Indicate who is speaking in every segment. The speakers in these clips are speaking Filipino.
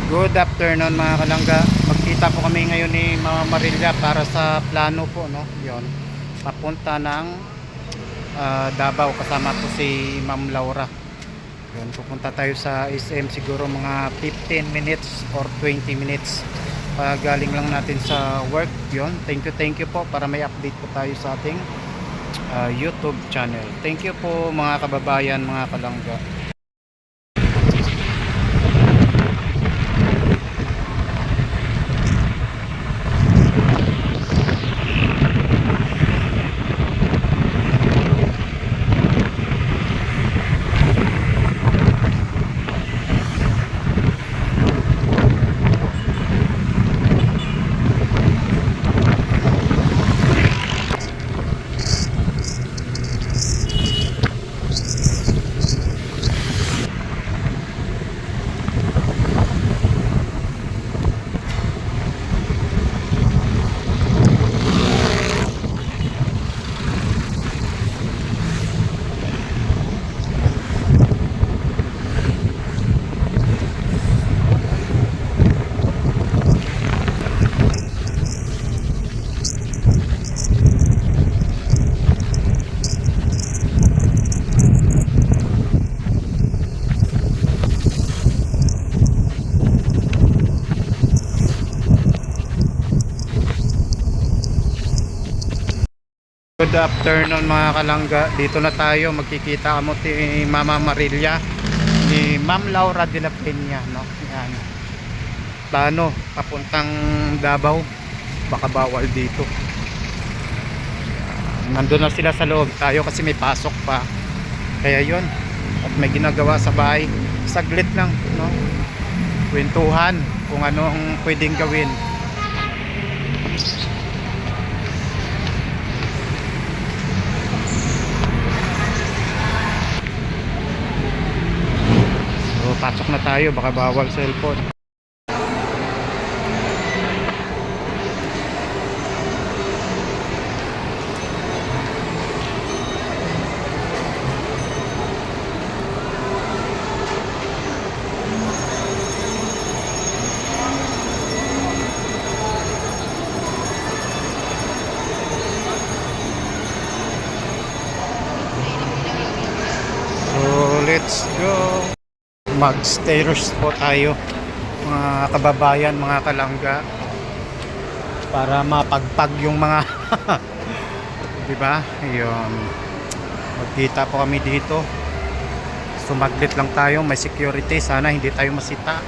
Speaker 1: Good afternoon mga kalangga. Magkita po kami ngayon ni Mama Marilla para sa plano po, no? 'Yon. Papunta ng Davao, kasama po si Ma'am Laura. 'Yon, pupunta tayo sa SM siguro mga 15 minutes or 20 minutes. Galing lang natin sa work. 'Yon. Thank you po para may update po tayo sa ating YouTube channel. Thank you po mga kababayan, mga kalangga. Good afternoon mga kalangga. Dito na tayo, magkikita kamo ti Mama Marilla ni Ma'am Laura de la Peña, no? Yan. Plano papuntang Davao. Baka bawal dito. Nandun na sila sa loob, tayo kasi may pasok pa. Kaya 'yon. At may ginagawa sa bahay. Saglit lang, no? Kwentuhan kung ano ang pwedeng gawin. Pasok na tayo, baka bawal cellphone. So let's go. Mag-stairs po tayo mga kababayan, mga kalangga, para mapagpag yung mga di ba? Ayun. Magkita po kami dito. Sumaglit lang tayo, may security, sana hindi tayo masita.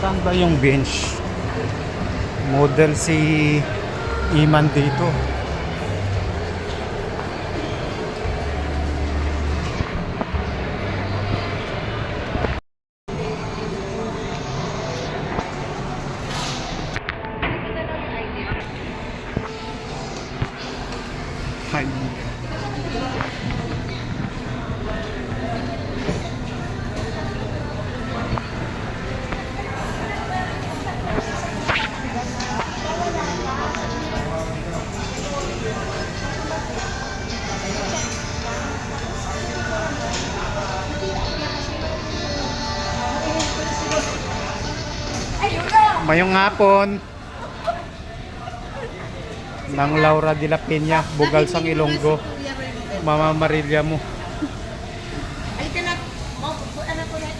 Speaker 1: Saan ba yung bench? Model si Iman dito. Ay. Mayong hapon ng Laura de la Peña, Bugal sang Ilonggo. Mama Marilla mo.
Speaker 2: Ay ka na. Ano ko na.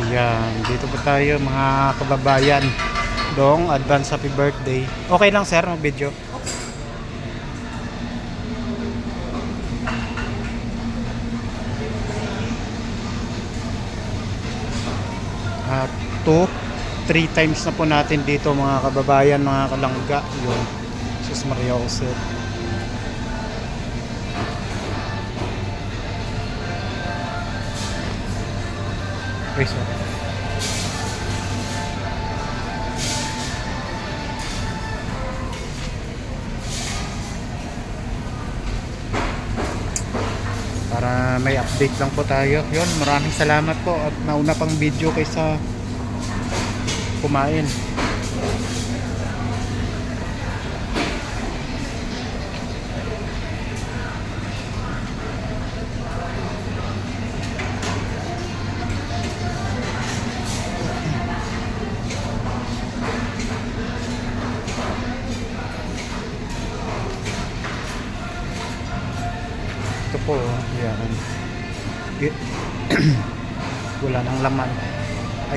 Speaker 1: Ayan, dito po tayo mga kababayan. Dong, advance happy birthday. Okay lang sir, mag video. At 3 times na po natin dito mga kababayan, mga kalangga. Yun, Sus Maria Jose. Okay, so para may update lang po tayo. Yun, maraming salamat po at nauna pang video kaysa kumain. Ito po, yan. Wala nang laman.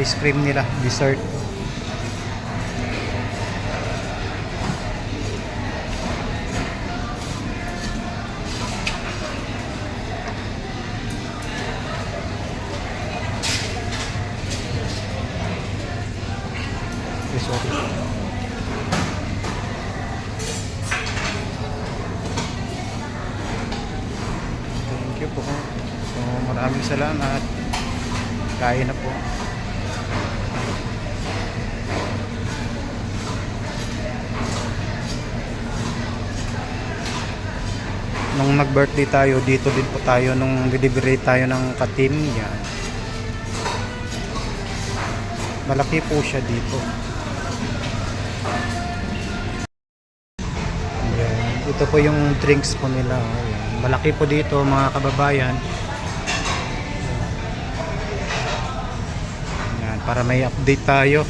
Speaker 1: Ice cream nila, dessert. Sorry. Thank you po. So, maraming salamat. Kain na po. Nung nag-birthday tayo, dito din po tayo nung delivery tayo ng katim. Yan. Malaki po siya dito. Yan. Ito po yung drinks po nila. Yan. Malaki po dito mga kababayan. Yan. Para may update tayo.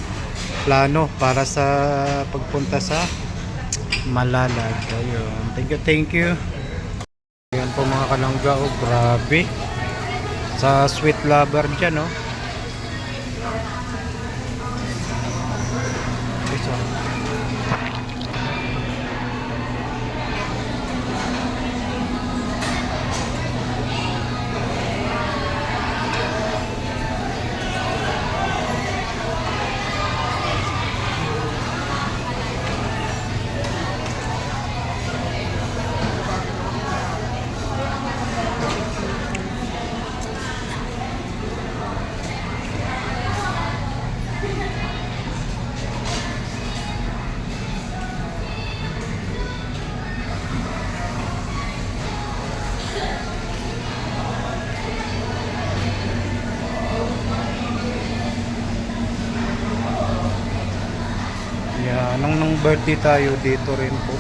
Speaker 1: Plano para sa pagpunta sa Malalag. Ayun. Thank you, thank you. Ayan po mga kalangga. Oh, grabe. Sa sweet lover dyan, oh. Yeah, nung birthday tayo dito rin po.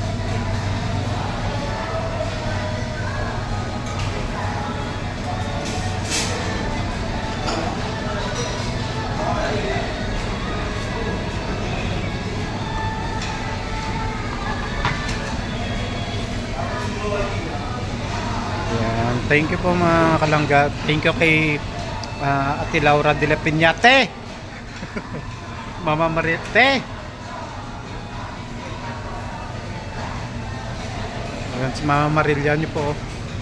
Speaker 1: Yan, thank you po mga kalangga. Thank you kay Ate Laura de la Piñate. Mama Marite. Ayan, si Mama Marilia niyo po,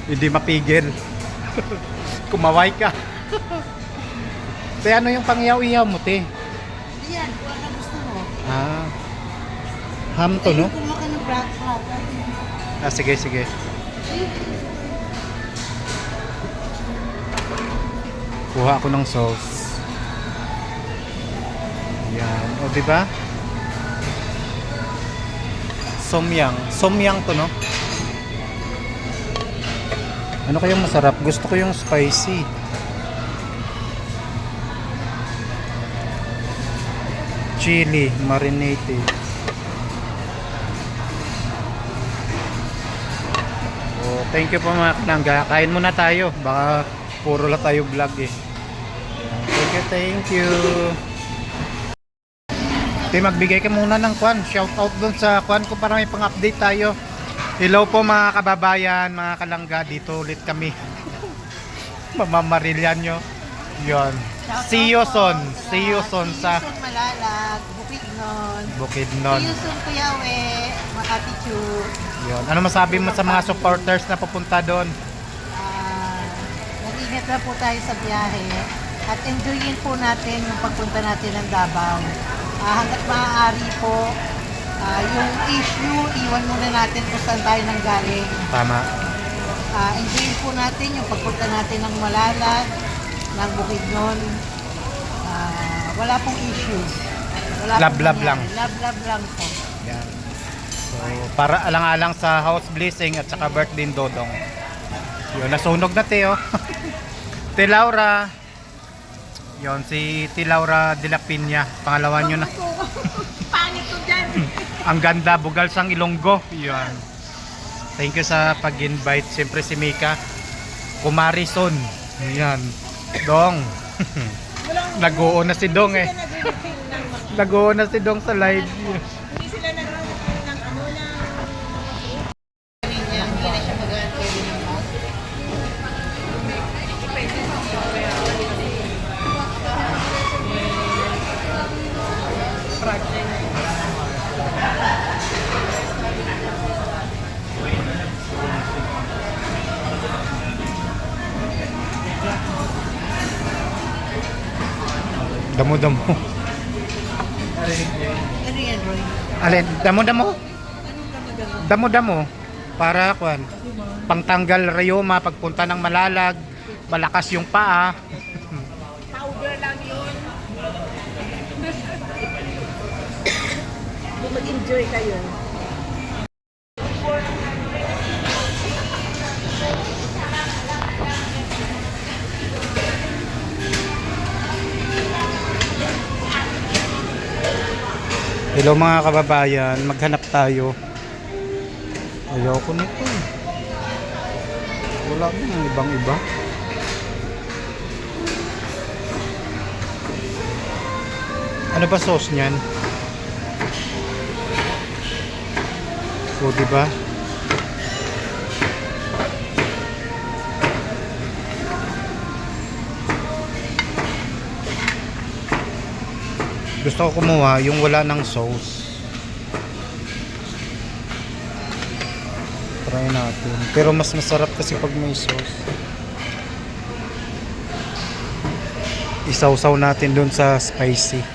Speaker 1: hindi mapigil. Kumaway ka. Te, ano yung pangyaw-iyaw mo, te?
Speaker 2: Yan, kung ano gusto mo.
Speaker 1: Ah, ham to, no?
Speaker 2: Ayun, kumuha ka ng black hot.
Speaker 1: Ah, sige, sige. Kuha ako ng sauce. Yan. O, diba? Somyang. Somyang to, no? Ano kayang masarap? Gusto ko yung spicy. Chili marinated. Oh, thank you po mga kanangga. Kain muna tayo. Baka puro lang tayo vlog eh. Thank you, thank you. Okay, magbigay ka muna ng kwan. Shout out dun sa kwan ko para may pang-update tayo. Hello po mga kababayan, mga kalangga. Dito ulit kami. Mamamarilyan nyo. Yun. See you soon. See you soon sa
Speaker 2: See you soon, Malalag, Bukidnon.
Speaker 1: Bukidnon.
Speaker 2: See you soon, Kuya We, Makati Chu.
Speaker 1: Yun. Ano masabi mo sa mga supporters na pupunta doon?
Speaker 2: Mag-ingat na po tayo sa biyahe. At enjoyin po natin yung pagpunta natin ng Davao. Hanggat maaari po, yung issue, iwan muna natin kung saan tayo nanggaling.
Speaker 1: Tama.
Speaker 2: Enjoyin po natin yung pagpunta natin ng Malalag, ng Bukidnon. Wala pong issues.
Speaker 1: Love-love lang.
Speaker 2: Love-love lang po.
Speaker 1: Yan. So, para alang-alang sa house blessing at saka birthday ni Dodong. Yun, nasunog na te, oh. Te Laura. Yun, si Te Laura de la Piña. Pangalawa nyo na.
Speaker 2: Pangit ko dyan.
Speaker 1: Ang ganda, bugal sang Ilonggo. Yun. Thank you sa pag-invite. Siyempre si Mika. Kumarison. Yan. Dong. Nag-oo na si Dong eh. Nag-oo na si Dong sa live.
Speaker 2: Hindi sila nag-refill ng ano lang. Hindi na siya mag-refill ng mouse.
Speaker 1: Damo-damo.
Speaker 2: Ano yan, Roy?
Speaker 1: Alin, damo-damo. Damo-damo. Para kwan. Pangtanggal rayuma pagpunta ng malalag. Malakas yung paa.
Speaker 2: Powder lang yun. Mag-enjoy kayo.
Speaker 1: Hello mga kababayan, maghanap tayo. Ayoko nito. Wala ba ng ibang iba? Ano ba sauce niyan? O, diba? Gusto ko kumuha yung wala ng sauce. Try natin. Pero mas masarap kasi pag may sauce. Isawsaw natin dun sa spicy.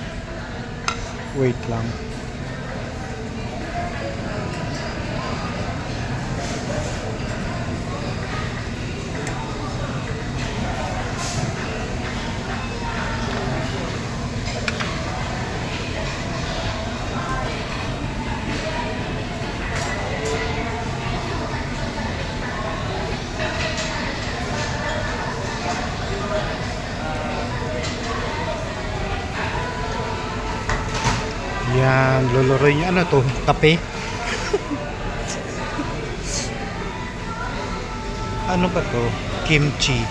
Speaker 1: Wait lang. Yan, luluroy niya. Ano to? Kape? Ano ba to? Kimchi.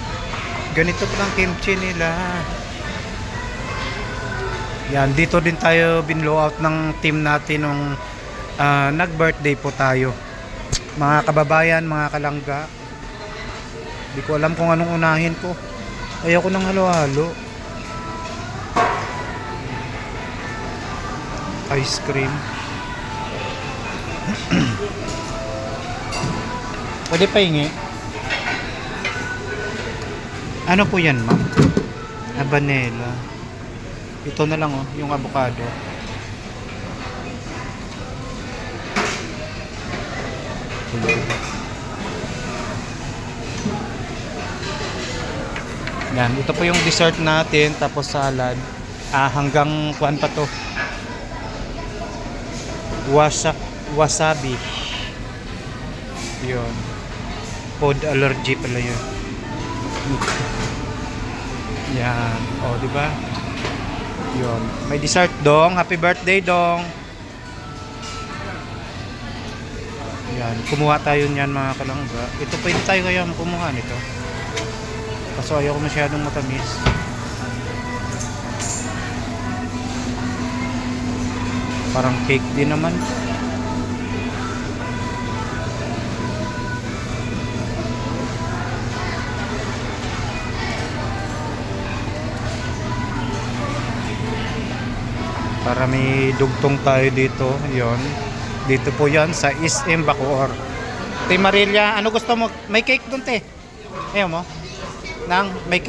Speaker 1: Ganito pa ang kimchi nila. Yan, dito din tayo binlow out ng team natin nung nag-birthday po tayo. Mga kababayan, mga kalangga. Hindi ko alam kung anong unahin ko. Ayoko ng halo-halo. Ice cream. Pwede pahingi. Ano po yan, ma'am? Habanero. Ito na lang, oh, yung avocado. Yan, ito po yung dessert natin, tapos salad. Hanggang kuan pa to. Wasabi. Yun. Food allergy pala yun. Yan. O, diba? Yun. May dessert, Dong. Happy birthday, Dong. Yan. Kumuha tayo niyan, mga kalangga. Ito pwede tayo kaya kumuha nito. Kaso ayoko masyadong matamis. Parang cake din naman. Para may dugtong tayo dito. Yon. Dito po yan sa SM Bacoor. Te Marilia, ano gusto mo? May cake dun, te. Ayaw mo? May cake.